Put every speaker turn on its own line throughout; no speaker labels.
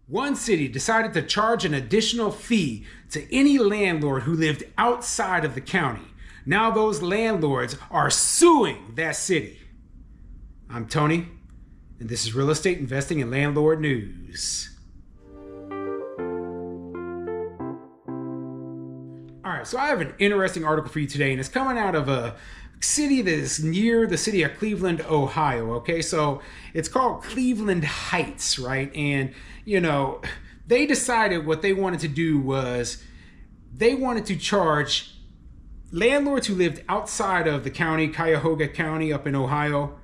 One city decided to charge an additional fee to any landlord who lived outside of the county. Now those landlords are suing that city. I'm Tony, and this is Real Estate Investing and Landlord News. All right, so I have an interesting article for you today, and it's coming out of a city that is near the city of Cleveland, Ohio. Okay, so it's called Cleveland Heights, right? And they decided what they wanted to do was they wanted to charge landlords who lived outside of the county, Cuyahoga County up in Ohio,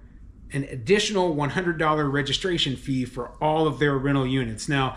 an additional $100 registration fee for all of their rental units. Now,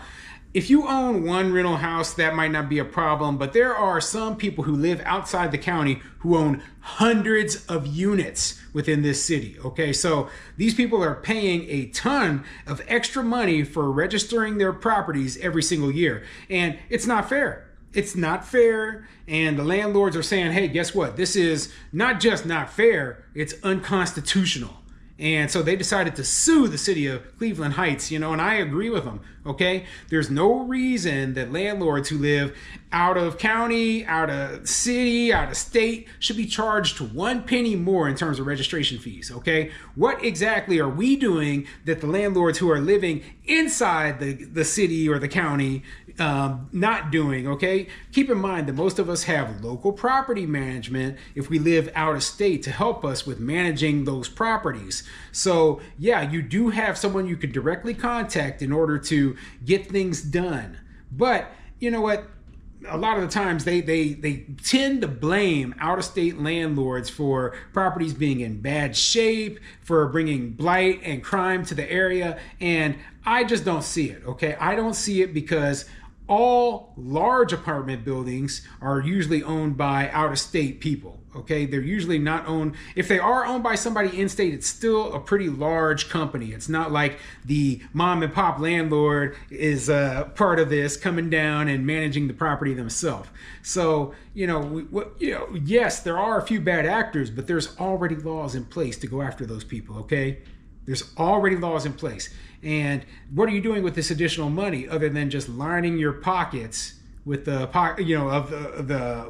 if you own one rental house, that might not be a problem, but there are some people who live outside the county who own hundreds of units within this city, okay? So these people are paying a ton of extra money for registering their properties every single year, and it's not fair. It's not fair, and the landlords are saying, hey, guess what? This is not just not fair, it's unconstitutional. And so they decided to sue the city of Cleveland Heights, and I agree with them, okay? There's no reason that landlords who live out of county, out of city, out of state should be charged 1 penny more in terms of registration fees, okay? What exactly are we doing that the landlords who are living inside the city or the county not doing, okay? Keep in mind that most of us have local property management if we live out of state to help us with managing those properties. So yeah, you do have someone you could directly contact in order to get things done. But you know what? A lot of the times they tend to blame out-of-state landlords for properties being in bad shape, for bringing blight and crime to the area, and I just don't see it, okay? I don't see it because all large apartment buildings are usually owned by out-of-state people, okay? They're usually not owned. If they are owned by somebody in-state, it's still a pretty large company. It's not like the mom and pop landlord is part of this, coming down and managing the property themselves. So, yes, there are a few bad actors, but there's already laws in place to go after those people, okay? There's already laws in place. And what are you doing with this additional money other than just lining your pockets with the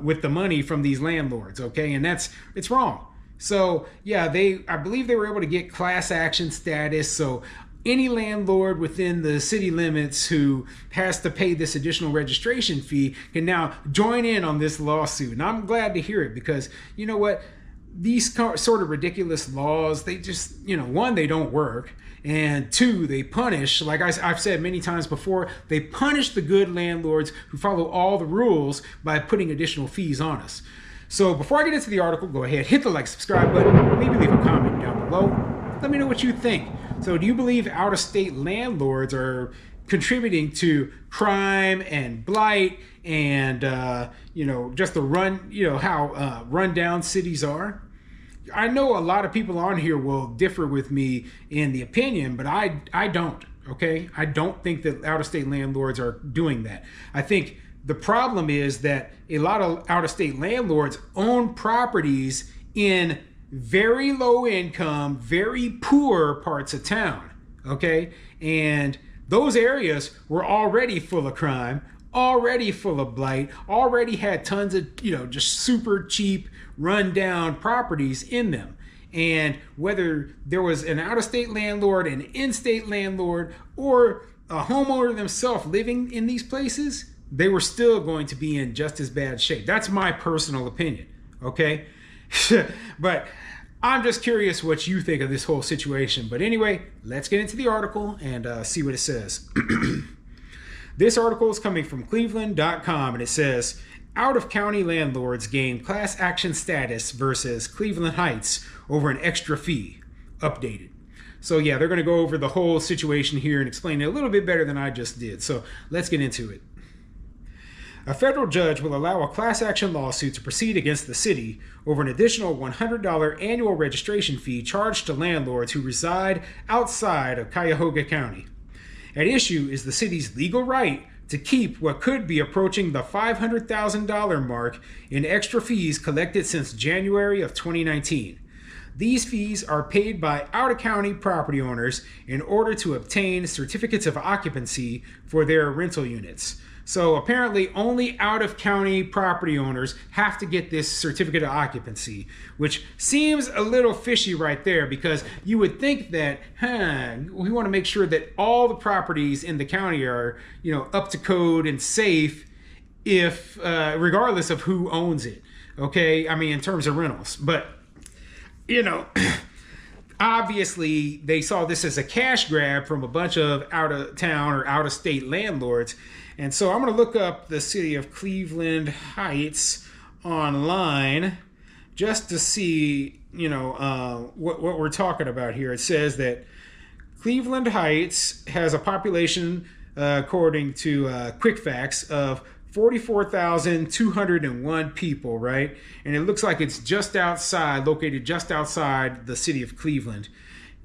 with the money from these landlords, okay? And it's wrong. So yeah, I believe they were able to get class action status. So any landlord within the city limits who has to pay this additional registration fee can now join in on this lawsuit. And I'm glad to hear it because you know what? These sort of ridiculous laws, they just, one, they don't work. And two, they punish, like I've said many times before, they punish the good landlords who follow all the rules by putting additional fees on us. So before I get into the article, go ahead, hit the like, subscribe button, maybe leave a comment down below. Let me know what you think. So do you believe out-of-state landlords are contributing to crime and blight and, just the how rundown cities are? I know a lot of people on here will differ with me in the opinion, but I don't, okay? I don't think that out-of-state landlords are doing that. I think the problem is that a lot of out-of-state landlords own properties in very low income, very poor parts of town, okay? And those areas were already full of crime, already full of blight, already had tons of, just super cheap, run-down properties in them. And whether there was an out-of-state landlord, an in-state landlord, or a homeowner themselves living in these places, they were still going to be in just as bad shape. That's my personal opinion, okay? But I'm just curious what you think of this whole situation. But anyway, let's get into the article and see what it says. This article is coming from Cleveland.com, and it says, out-of-county landlords gain class action status versus Cleveland Heights over an extra fee, updated. So yeah, they're going to go over the whole situation here and explain it a little bit better than I just did. So let's get into it. A federal judge will allow a class action lawsuit to proceed against the city over an additional $100 annual registration fee charged to landlords who reside outside of Cuyahoga County. At issue is the city's legal right to keep what could be approaching the $500,000 mark in extra fees collected since January of 2019. These fees are paid by out-of-county property owners in order to obtain certificates of occupancy for their rental units. So apparently only out-of-county property owners have to get this certificate of occupancy, which seems a little fishy right there, because you would think that, we want to make sure that all the properties in the county are, up to code and safe, if regardless of who owns it. Okay, I mean, in terms of rentals. But obviously they saw this as a cash grab from a bunch of out-of-town or out-of-state landlords. And so I'm going to look up the city of Cleveland Heights online just to see, what we're talking about here. It says that Cleveland Heights has a population, according to Quick Facts, of 44,201 people, right? And it looks like it's located just outside the city of Cleveland.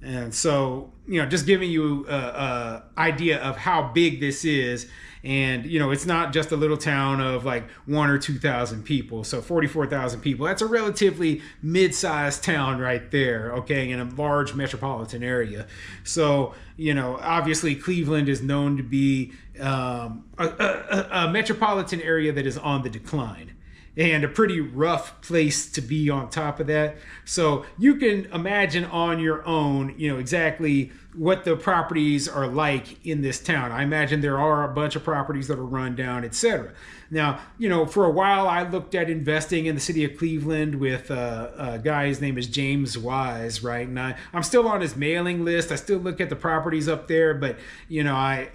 And so, just giving you an idea of how big this is. And, it's not just a little town of like 1,000 or 2,000 people. So 44,000 people, that's a relatively mid-sized town right there, okay, in a large metropolitan area. So, obviously Cleveland is known to be a metropolitan area that is on the decline, and a pretty rough place to be on top of that. So you can imagine on your own, exactly what the properties are like in this town. I imagine there are a bunch of properties that are run down, etc. Now, for a while I looked at investing in the city of Cleveland with a guy, his name is James Wise, right? And I'm still on his mailing list. I still look at the properties up there, but I'm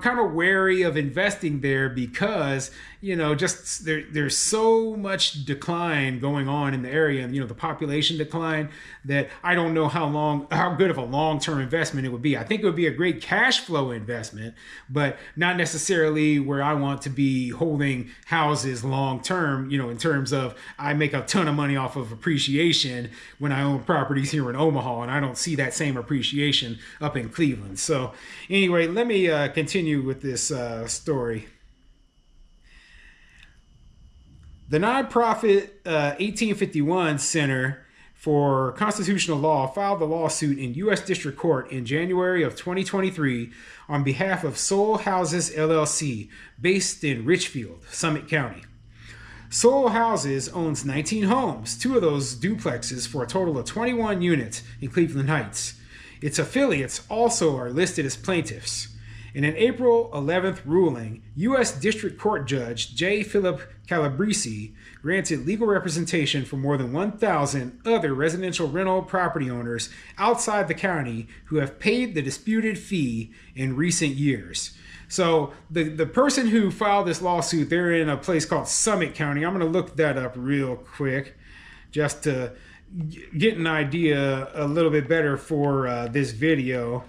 kind of wary of investing there because, just there's so much decline going on in the area, and, the population decline, that I don't know how good of a long-term investment it would be. I think it would be a great cash flow investment, but not necessarily where I want to be holding houses long-term, in terms of I make a ton of money off of appreciation when I own properties here in Omaha, and I don't see that same appreciation up in Cleveland. So anyway, let me continue with this story. The nonprofit 1851 Center for Constitutional Law filed a lawsuit in U.S. District Court in January of 2023 on behalf of Soul Houses LLC, based in Richfield, Summit County. Soul Houses owns 19 homes, 2 of those duplexes, for a total of 21 units in Cleveland Heights. Its affiliates also are listed as plaintiffs. In an April 11th ruling, U.S. District Court Judge J. Philip Calabrese granted legal representation for more than 1,000 other residential rental property owners outside the county who have paid the disputed fee in recent years. So the person who filed this lawsuit, they're in a place called Summit County. I'm going to look that up real quick just to get an idea a little bit better for this video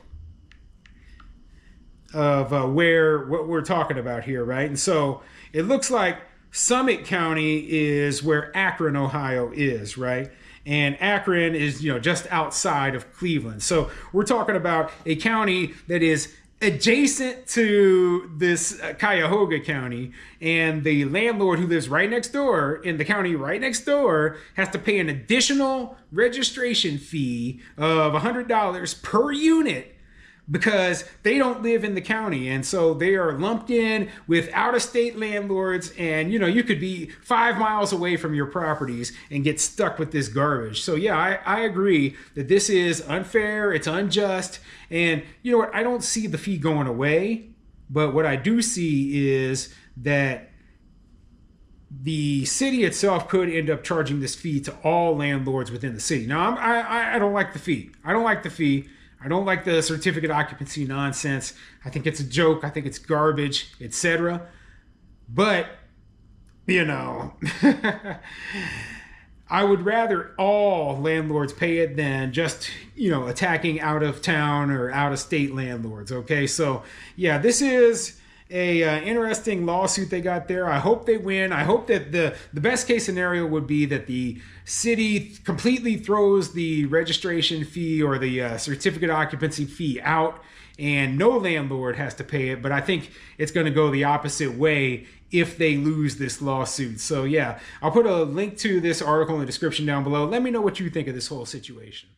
of what we're talking about here, right? And so it looks like Summit County is where Akron, Ohio is, right? And Akron is, just outside of Cleveland. So we're talking about a county that is adjacent to this Cuyahoga County, and the landlord who lives right next door in the county right next door has to pay an additional registration fee of $100 per unit because they don't live in the county, and so they are lumped in with out-of-state landlords, and you could be 5 miles away from your properties and get stuck with this garbage. So yeah, I agree that this is unfair, it's unjust, and you know what, I don't see the fee going away, but what I do see is that the city itself could end up charging this fee to all landlords within the city. Now, I don't like the fee. I don't like the fee. I don't like the certificate occupancy nonsense. I think it's a joke. I think it's garbage, etc. But, I would rather all landlords pay it than just, attacking out of town or out of state landlords. Okay. So yeah, this is a interesting lawsuit they got there. I hope they win. I hope that the best case scenario would be that the city completely throws the registration fee or the certificate occupancy fee out and no landlord has to pay it. But I think it's going to go the opposite way if they lose this lawsuit. So yeah, I'll put a link to this article in the description down below. Let me know what you think of this whole situation.